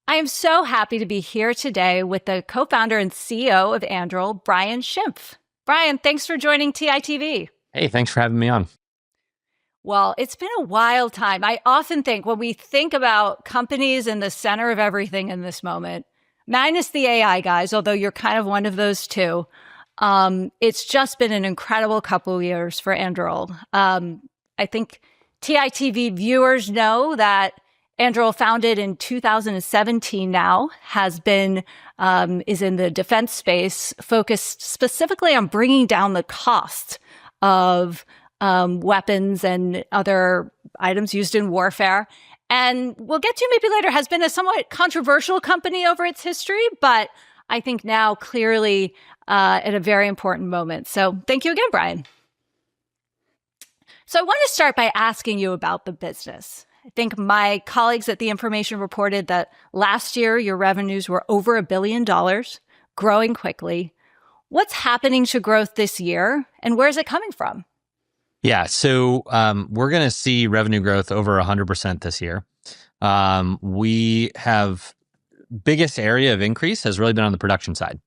I am so happy to be here today with the co-founder and CEO of Anduril, Brian Schimpf. Brian, thanks for joining TITV. Hey, thanks for having me on. Well, it's been a wild time. I often think when we think about companies in the center of everything in this moment, minus the AI guys, although you're kind of one of those too, it's just been an incredible couple of years for Anduril. I think TITV viewers know that Anduril, founded in 2017 now, is in the defense space, focused specifically on bringing down the cost of weapons and other items used in warfare. And we'll get to maybe later, has been a somewhat controversial company over its history, but I think now clearly at a very important moment. So thank you again, Brian. So I want to start by asking you about the business. I think my colleagues at The Information reported that last year your revenues were over $1 billion, growing quickly. What's happening to growth this year, and where is it coming from? Yeah, so we're going to see revenue growth over 100% this year. We have biggest area of increase has really been on the production side.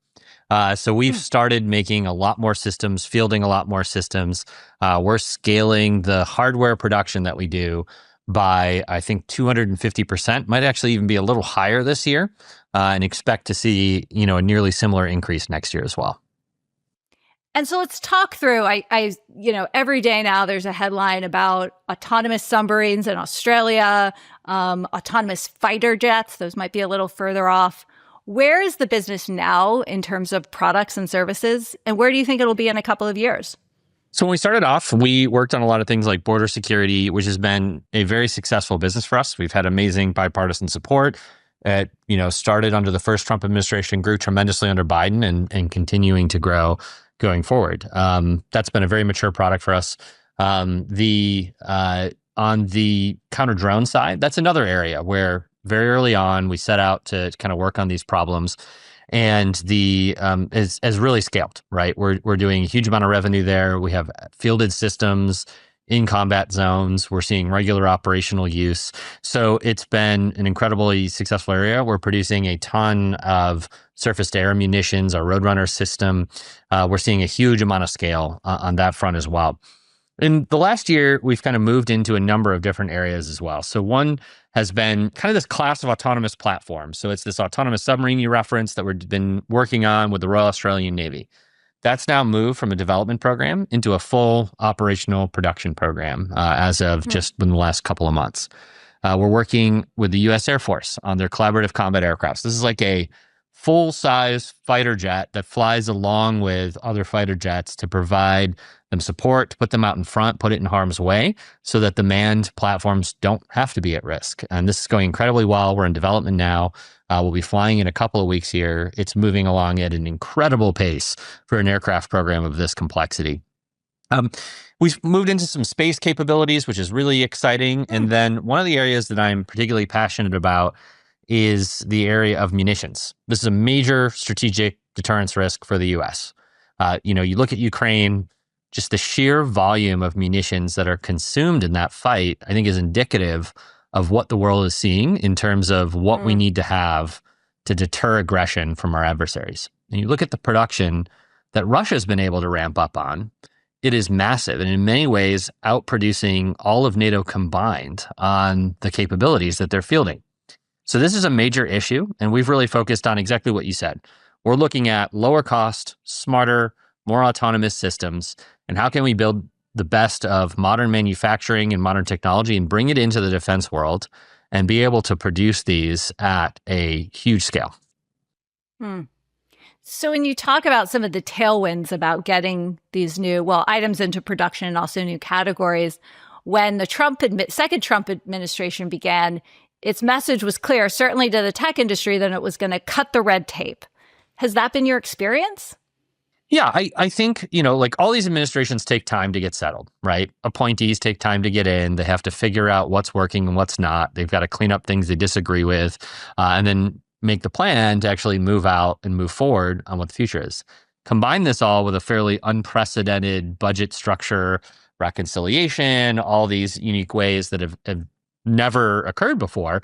So we've started making a lot more systems, fielding a lot more systems. We're scaling the hardware production that we do by, I think, 250%, might actually even be a little higher this year, and expect to see, a nearly similar increase next year as well. And so let's talk through, every day now there's a headline about autonomous submarines in Australia, autonomous fighter jets. Those might be a little further off. Where is the business now in terms of products and services? And where do you think it'll be in a couple of years? So when we started off, we worked on a lot of things like border security, which has been a very successful business for us. We've had amazing bipartisan support. It, started under the first Trump administration, grew tremendously under Biden, and continuing to grow going forward. That's been a very mature product for us. On the counter drone side, that's another area where very early on we set out to kind of work on these problems, and has really scaled. Right, we're doing a huge amount of revenue there. We have fielded systems in combat zones. We're seeing regular operational use. So it's been an incredibly successful area. We're producing a ton of surface-to-air munitions, our Roadrunner system. We're seeing a huge amount of scale on that front as well. In the last year, we've kind of moved into a number of different areas as well. So one has been kind of this class of autonomous platforms. So it's this autonomous submarine you referenced that we've been working on with the Royal Australian Navy. That's now moved from a development program into a full operational production program as of just in the last couple of months. We're working with the U.S. Air Force on their collaborative combat aircrafts. This is like a full-size fighter jet that flies along with other fighter jets to provide them support, to put them out in front, put it in harm's way, so that the manned platforms don't have to be at risk. And this is going incredibly well. We're in development now. We'll be flying in a couple of weeks here. It's moving along at an incredible pace for an aircraft program of this complexity. We've moved into some space capabilities, which is really exciting. And then one of the areas that I'm particularly passionate about is the area of munitions. This is a major strategic deterrence risk for the U.S. You look at Ukraine, just the sheer volume of munitions that are consumed in that fight, I think, is indicative of what the world is seeing in terms of what we need to have to deter aggression from our adversaries. And you look at the production that Russia's been able to ramp up on, it is massive, and in many ways outproducing all of NATO combined on the capabilities that they're fielding. So this is a major issue, and we've really focused on exactly what you said. We're looking at lower cost, smarter, more autonomous systems, and how can we build the best of modern manufacturing and modern technology and bring it into the defense world and be able to produce these at a huge scale. So when you talk about some of the tailwinds about getting these new, items into production and also new categories, when the second Trump administration began, its message was clear, certainly to the tech industry, that it was going to cut the red tape. Has that been your experience? Yeah, I think, like all these administrations take time to get settled, right? Appointees take time to get in. They have to figure out what's working and what's not. They've got to clean up things they disagree with, and then make the plan to actually move out and move forward on what the future is. Combine this all with a fairly unprecedented budget structure, reconciliation, all these unique ways that have never occurred before.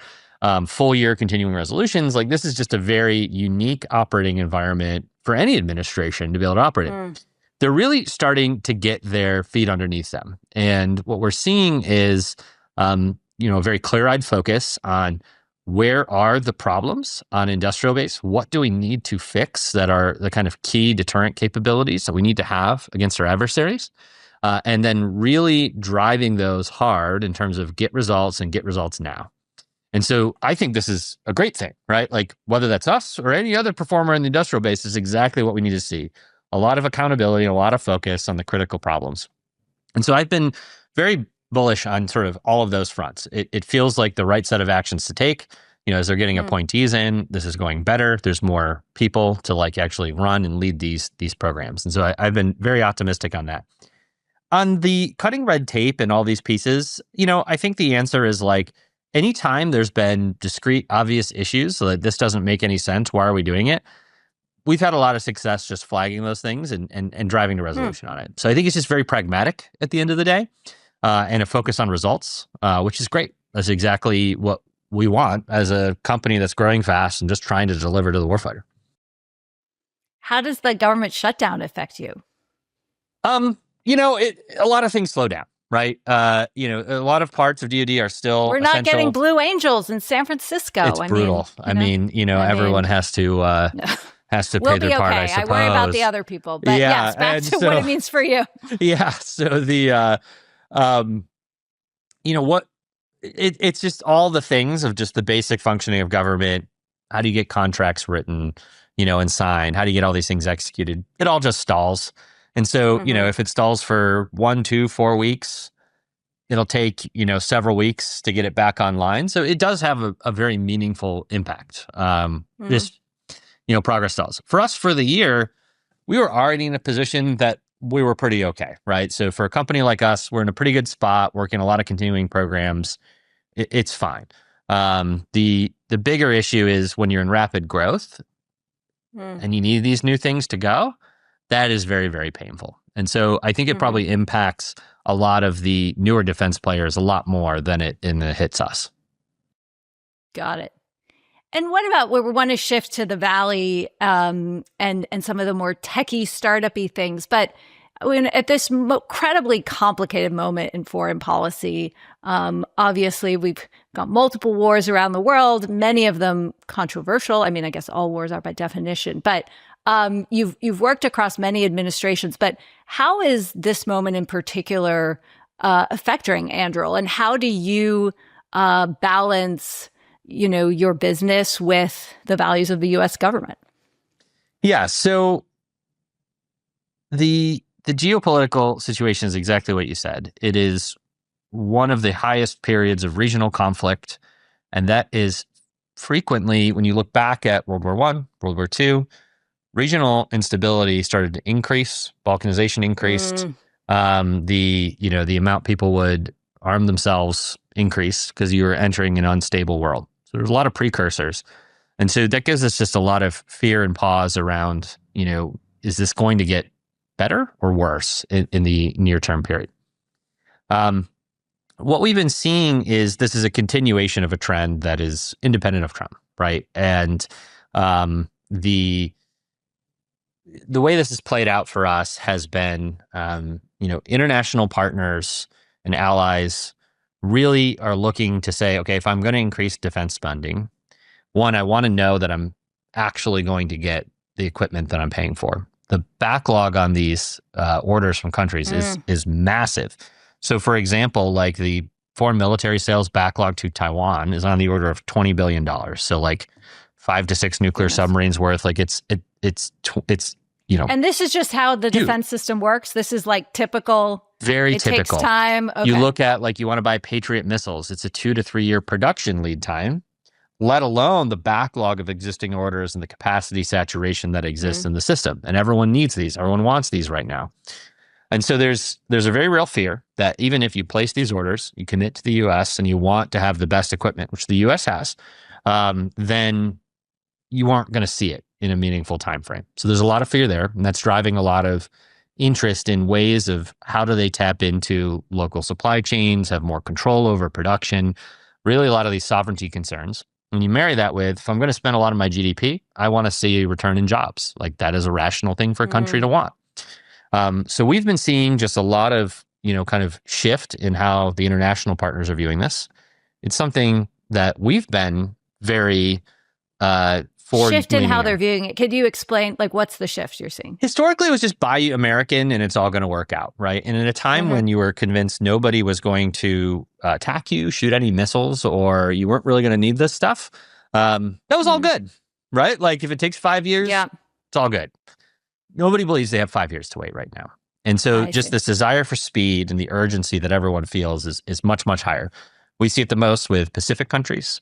full year continuing resolutions. Like, this is just a very unique operating environment for any administration to be able to operate in. Mm. They're really starting to get their feet underneath them. And what we're seeing is, a very clear-eyed focus on where are the problems on industrial base? What do we need to fix that are the kind of key deterrent capabilities that we need to have against our adversaries? And then really driving those hard in terms of get results and get results now. And so I think this is a great thing, right? Like, whether that's us or any other performer in the industrial base is exactly what we need to see. A lot of accountability, a lot of focus on the critical problems. And so I've been very bullish on sort of all of those fronts. It feels like the right set of actions to take. As they're getting appointees in, this is going better. There's more people to like actually run and lead these programs. And so I've been very optimistic on that. On the cutting red tape and all these pieces, I think the answer is like, anytime there's been discrete, obvious issues, so that this doesn't make any sense, why are we doing it? We've had a lot of success just flagging those things and driving to resolution on it. So I think it's just very pragmatic at the end of the day, and a focus on results, which is great. That's exactly what we want as a company that's growing fast and just trying to deliver to the warfighter. How does the government shutdown affect you? A lot of things slow down, right? A lot of parts of DoD are still We're not essential. getting Blue Angels in San Francisco. It's brutal. Everyone has to we'll pay their be part, okay. I suppose. I worry about the other people. But yes, back to what it means for you. Yeah. So it's just all the things of just the basic functioning of government. How do you get contracts written, and signed? How do you get all these things executed? It all just stalls. And so, if it stalls for 1, 2, 4 weeks, it'll take, several weeks to get it back online. So it does have a very meaningful impact. This, progress stalls. For us, for the year, we were already in a position that we were pretty okay, right? So for a company like us, we're in a pretty good spot, working a lot of continuing programs. It's fine. The bigger issue is when you're in rapid growth and you need these new things to go, that is very, very painful. And so I think it probably impacts a lot of the newer defense players a lot more than it hits us. Got it. And what about where we want to shift to the Valley and some of the more techie, startup-y things? But at this incredibly complicated moment in foreign policy, obviously we've got multiple wars around the world, many of them controversial. I mean, I guess all wars are by definition, but you've worked across many administrations. But how is this moment in particular affecting Anduril, and how do you balance your business with the values of the U.S. government? Yeah, so the geopolitical situation is exactly what you said. It is one of the highest periods of regional conflict, and that is frequently, when you look back at World War I, World War II, regional instability started to increase, balkanization increased, the amount people would arm themselves increased because you were entering an unstable world. So there's a lot of precursors. And so that gives us just a lot of fear and pause around, is this going to get better or worse in the near-term period? What we've been seeing is this is a continuation of a trend that is independent of Trump, right? And the way this has played out for us has been, international partners and allies really are looking to say, okay, if I'm going to increase defense spending, one, I want to know that I'm actually going to get the equipment that I'm paying for. The backlog on these orders from countries is massive. So, for example, like the foreign military sales backlog to Taiwan is on the order of $20 billion. So, like 5 to 6 nuclear submarines worth. Like it's. And this is just how the defense system works. This is like typical. Very typical. It takes time. Okay. You look at, like, you want to buy Patriot missiles. It's a 2 to 3 year production lead time, let alone the backlog of existing orders and the capacity saturation that exists in the system. And everyone needs these. Everyone wants these right now. And so there's a very real fear that even if you place these orders, you commit to the U.S. and you want to have the best equipment, which the U.S. has, then you aren't going to see it in a meaningful time frame. So there's a lot of fear there, and that's driving a lot of interest in ways of how do they tap into local supply chains, have more control over production, really a lot of these sovereignty concerns. And you marry that with, if I'm going to spend a lot of my GDP, I want to see a return in jobs. Like that is a rational thing for a country to want. So we've been seeing just a lot of, kind of shift in how the international partners are viewing this. It's something that we've been very Shift in how forward-leaning they're in. viewing it. Could you explain, like, what's the shift you're seeing? Historically, it was just buy American and it's all going to work out, right? And in a time when you were convinced nobody was going to attack you, shoot any missiles, or you weren't really going to need this stuff, that was all good, right? Like if it takes 5 years, it's all good. Nobody believes they have 5 years to wait right now. And so just this desire for speed and the urgency that everyone feels is much, much higher. We see it the most with Pacific countries,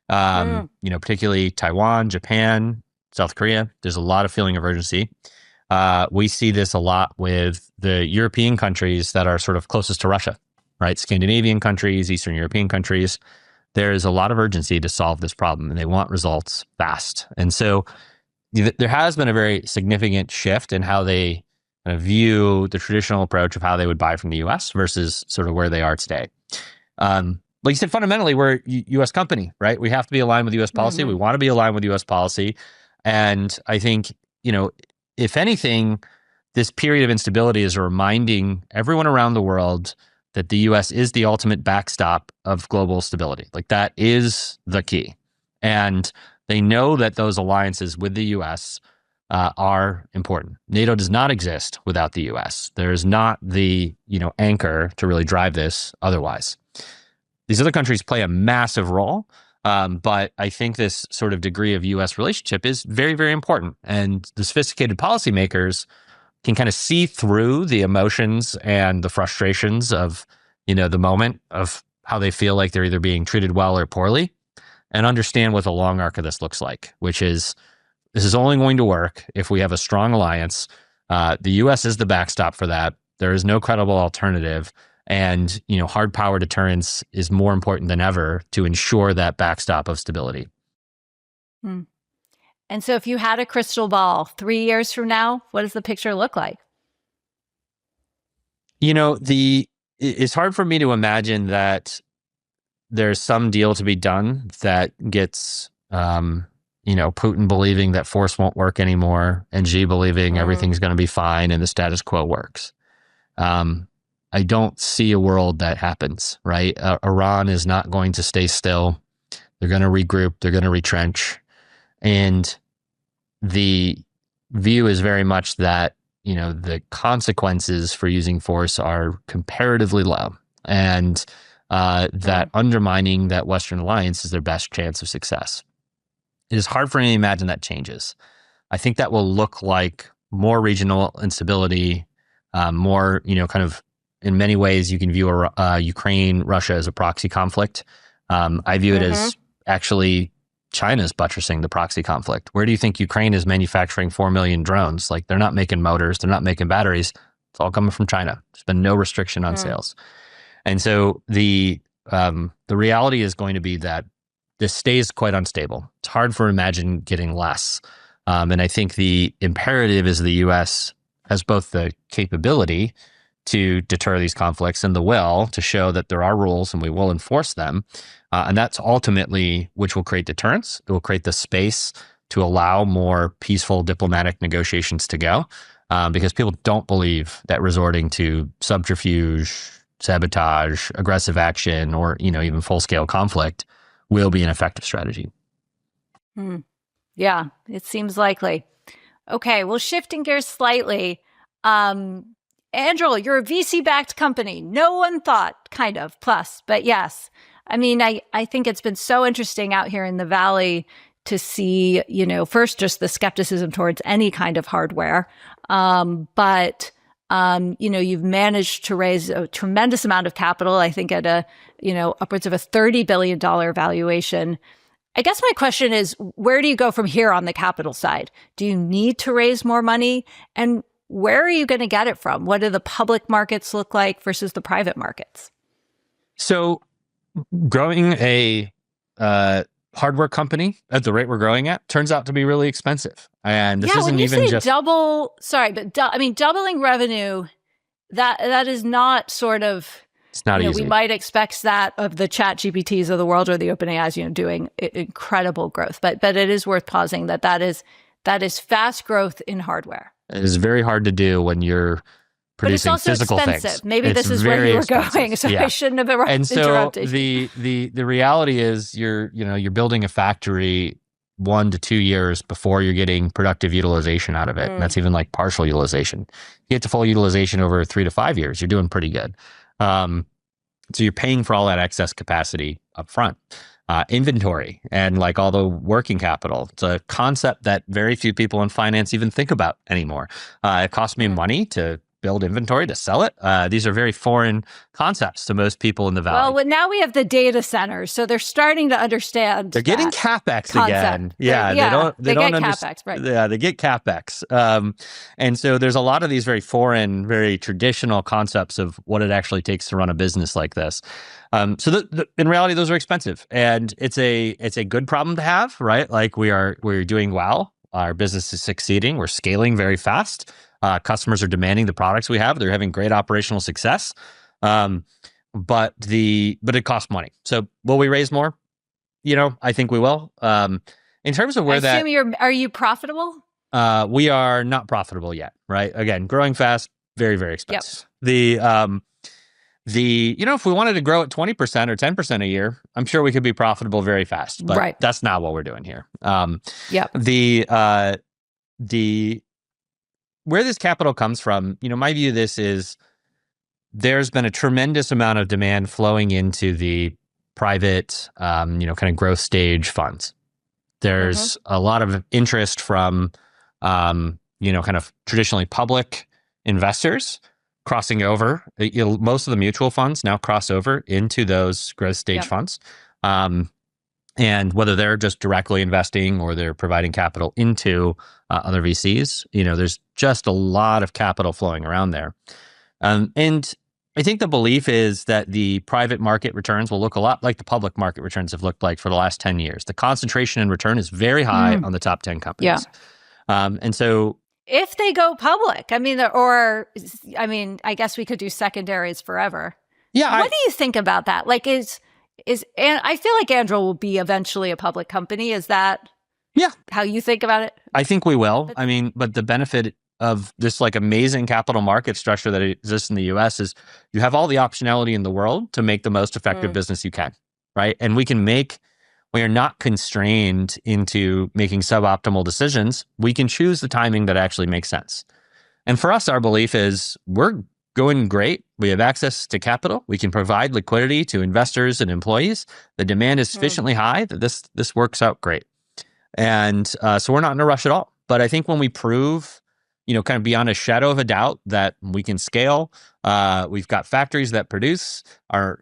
particularly Taiwan, Japan, South Korea. There's a lot of feeling of urgency. We see this a lot with the European countries that are sort of closest to Russia, right? Scandinavian countries, Eastern European countries. There is a lot of urgency to solve this problem and they want results fast. And so there has been a very significant shift in how they kind of view the traditional approach of how they would buy from the US versus sort of where they are today. Like you said, fundamentally, we're a U.S. company, right? We have to be aligned with U.S. policy. We want to be aligned with U.S. policy. And I think, if anything, this period of instability is reminding everyone around the world that the U.S. is the ultimate backstop of global stability. Like that is the key. And they know that those alliances with the U.S. Are important. NATO does not exist without the U.S. There is not the, anchor to really drive this otherwise. These other countries play a massive role, but I think this sort of degree of U.S. relationship is very, very important. And the sophisticated policymakers can kind of see through the emotions and the frustrations of, the moment of how they feel like they're either being treated well or poorly and understand what the long arc of this looks like, which is this is only going to work if we have a strong alliance. The U.S. is the backstop for that. There is no credible alternative. And, hard power deterrence is more important than ever to ensure that backstop of stability. And so if you had a crystal ball 3 years from now, what does the picture look like? It's hard for me to imagine that there's some deal to be done that gets, Putin believing that force won't work anymore and Xi believing everything's going to be fine and the status quo works. I don't see a world that happens, right? Iran is not going to stay still. They're going to regroup. They're going to retrench. And the view is very much that, the consequences for using force are comparatively low. And that undermining that Western alliance is their best chance of success. It is hard for me to imagine that changes. I think that will look like more regional instability, more, kind of in many ways, you can view Ukraine-Russia as a proxy conflict. I view it as actually China's buttressing the proxy conflict. Where do you think Ukraine is manufacturing 4 million drones? Like they're not making motors, they're not making batteries. It's all coming from China. There's been no restriction on sales. And so the reality is going to be that this stays quite unstable. It's hard for imagine getting less. And I think the imperative is the U.S. has both the capability to deter these conflicts and the will to show that there are rules and we will enforce them. And that's ultimately which will create deterrence. It will create the space to allow more peaceful diplomatic negotiations to go because people don't believe that resorting to subterfuge, sabotage, aggressive action, or even full-scale conflict will be an effective strategy. Yeah, it seems likely. Okay, well, shifting gears slightly, Anduril, you're a VC-backed company. No one thought, kind of, plus, but yes. I mean, I think it's been so interesting out here in the Valley to see, first just the skepticism towards any kind of hardware. But you've managed to raise a tremendous amount of capital, I think at upwards of a $30 billion valuation. I guess my question is, where do you go from here on the capital side? Do you need to raise more money? And where are you going to get it from? What do the public markets look like versus the private markets? So growing a hardware company at the rate we're growing at turns out to be really expensive. And this isn't even just doubling revenue, that is not sort of It's not we easy. might expect that of the chat GPTs of the world or the OpenAIs, doing incredible growth. But it is worth pausing that is fast growth in hardware. It is very hard to do when you're But it's producing also physical expensive. things. Maybe It's this is where very you were expensive. going, so Yeah. I shouldn't have And so interrupted. the reality is you're building a factory 1 to 2 years before you're getting productive utilization out of it. And that's even like partial utilization. You get to full utilization over 3 to 5 years, you're doing pretty good. So you're paying for all that excess capacity up front. Inventory and like all the working capital. It's a concept that very few people in finance even think about anymore. It costs me money to build inventory, to sell it. These are very foreign concepts to most people in the Valley. Well, now we have the data centers, so they're starting to understand. They're getting CapEx concept. Again. Yeah, they don't get understand. CapEx, right? Yeah, they get CapEx. And so there's a lot of these very foreign, very traditional concepts of what it actually takes to run a business like this. So in reality, those are expensive, and it's a good problem to have, right? Like we're doing well. Our business is succeeding. We're scaling very fast. Customers are demanding the products we have. They're having great operational success. But it costs money. So will we raise more? I think we will. In terms of where are you profitable? We are not profitable yet, right? Again, growing fast, very, very expensive. Yep. If we wanted to grow at 20% or 10% a year, I'm sure we could be profitable very fast, but that's not what we're doing here. Where this capital comes from, my view of this is there's been a tremendous amount of demand flowing into the private, kind of growth stage funds. There's a lot of interest from, kind of traditionally public investors crossing over. Most of the mutual funds now cross over into those growth stage funds. And whether they're just directly investing or they're providing capital into other VCs, there's just a lot of capital flowing around there. And I think the belief is that the private market returns will look a lot like the public market returns have looked like for the last 10 years. The concentration in return is very high on the top 10 companies. And so if they go public, I guess we could do secondaries forever. Yeah. What do you think about that? Like and I feel like Anduril will be eventually a public company. Is that how you think about it? I think we will. But the benefit of this like amazing capital market structure that exists in the US is you have all the optionality in the world to make the most effective business you can, right? And we are not constrained into making suboptimal decisions. We can choose the timing that actually makes sense. And for us, our belief is we're going great. We have access to capital. We can provide liquidity to investors and employees. The demand is sufficiently high that this works out great. And so we're not in a rush at all. But I think when we prove, kind of beyond a shadow of a doubt that we can scale, we've got factories that produce, our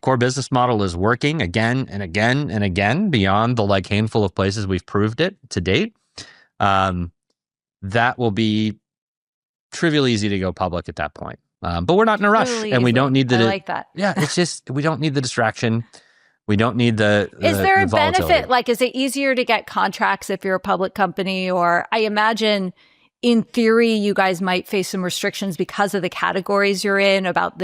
core business model is working again and again and again beyond the like handful of places we've proved it to date. That will be trivial easy to go public at that point. But we're not in a rush, and we don't need I like that. Yeah, it's just we don't need the distraction. We don't need the Is there a volatility. benefit? Like, is it easier to get contracts if you're a public company? Or I imagine in theory, you guys might face some restrictions because of the categories you're in about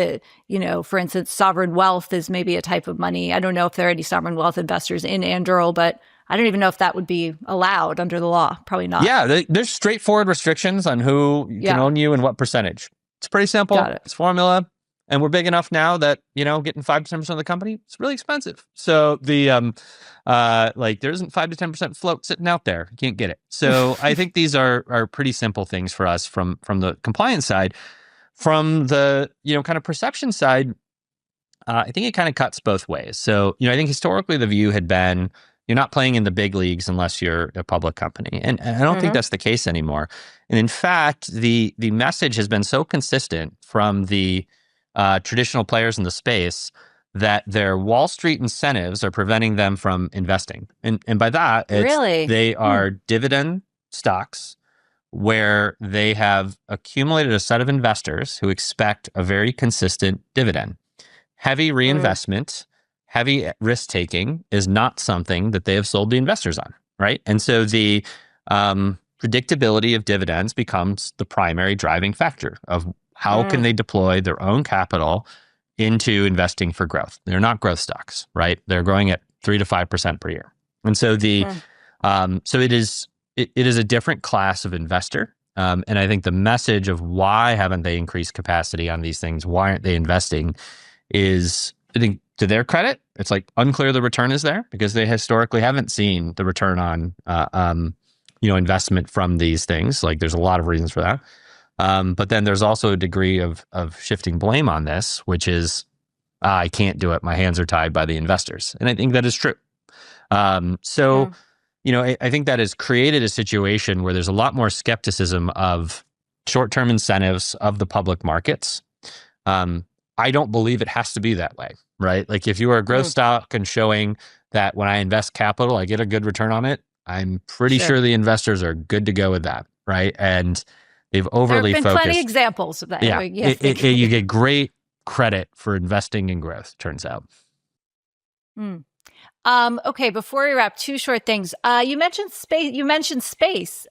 for instance, sovereign wealth is maybe a type of money. I don't know if there are any sovereign wealth investors in Anduril, but I don't even know if that would be allowed under the law. Probably not. Yeah, there's straightforward restrictions on who can own you and what percentage. It's pretty simple. It's formula. And we're big enough now that, getting 5 to 10% of the company, it's really expensive. So there isn't 5 to 10% float sitting out there. You can't get it. So I think these are pretty simple things for us from the compliance side. From the, kind of perception side, I think it kind of cuts both ways. So, I think historically the view had been, you're not playing in the big leagues unless you're a public company. And I don't think that's the case anymore. And in fact, the message has been so consistent from the traditional players in the space that their Wall Street incentives are preventing them from investing. And by that, they are dividend stocks where they have accumulated a set of investors who expect a very consistent dividend. Heavy reinvestment, heavy risk-taking is not something that they have sold the investors on, right? And so the predictability of dividends becomes the primary driving factor of how can they deploy their own capital into investing for growth. They're not growth stocks, right? They're growing at 3 to 5% per year. And so so it is a different class of investor. And I think the message of why haven't they increased capacity on these things? Why aren't they investing? Is, I think, to their credit, it's like unclear the return is there because they historically haven't seen the return on investment from these things. Like there's a lot of reasons for that. But then there's also a degree of shifting blame on this, which is I can't do it. My hands are tied by the investors, and I think that is true. I think that has created a situation where there's a lot more skepticism of short-term incentives of the public markets. I don't believe it has to be that way, right? Like if you are a growth stock and showing that when I invest capital, I get a good return on it, I'm pretty sure the investors are good to go with that, right? And they've overly focused. There have been plenty of examples of that. Yeah, you get great credit for investing in growth, turns out. Okay, before we wrap, two short things. You mentioned space.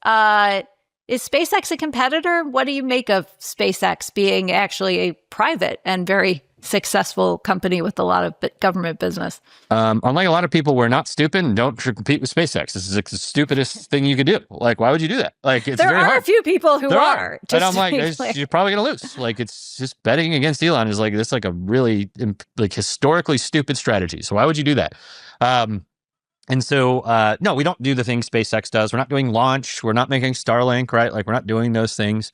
Is SpaceX a competitor? What do you make of SpaceX being actually a private and very successful company with a lot of government business? Unlike a lot of people, we're not stupid and don't compete with SpaceX. This is like the stupidest thing you could do. Like, why would you do that? Like, it's very hard. There are a few people who are. And I'm like, you're probably going to lose. Like, it's just betting against Elon is like, this like a really like historically stupid strategy. So why would you do that? No, we don't do the things SpaceX does. We're not doing launch. We're not making Starlink, right? Like we're not doing those things.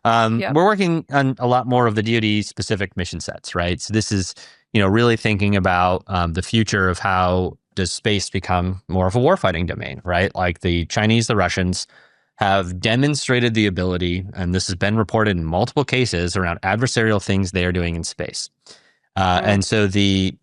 We're working on a lot more of the DoD specific mission sets, right? So this is, really thinking about the future of how does space become more of a warfighting domain, right? Like the Chinese, the Russians have demonstrated the ability, and this has been reported in multiple cases around adversarial things they are doing in space. And so the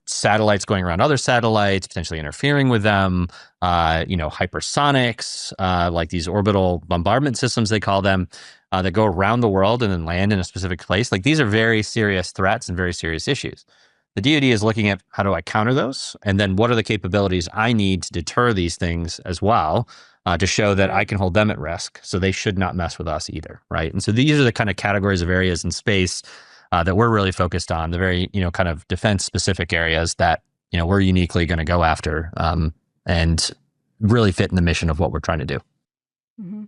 satellites going around other satellites, potentially interfering with them, hypersonics, like these orbital bombardment systems, they call them, that go around the world and then land in a specific place. Like these are very serious threats and very serious issues. The DoD is looking at how do I counter those? And then what are the capabilities I need to deter these things as well, to show that I can hold them at risk. So they should not mess with us either, right? And so these are the kind of categories of areas in space that we're really focused on, the very, kind of defense specific areas that, we're uniquely going to go after and really fit in the mission of what we're trying to do. Mm-hmm.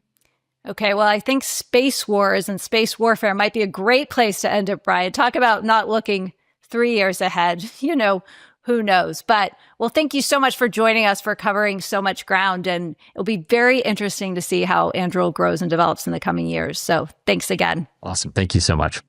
Okay, well, I think space wars and space warfare might be a great place to end it, Brian. Talk about not looking 3 years ahead, who knows? But, well, thank you so much for joining us, for covering so much ground. And it'll be very interesting to see how Anduril grows and develops in the coming years. So thanks again. Awesome. Thank you so much.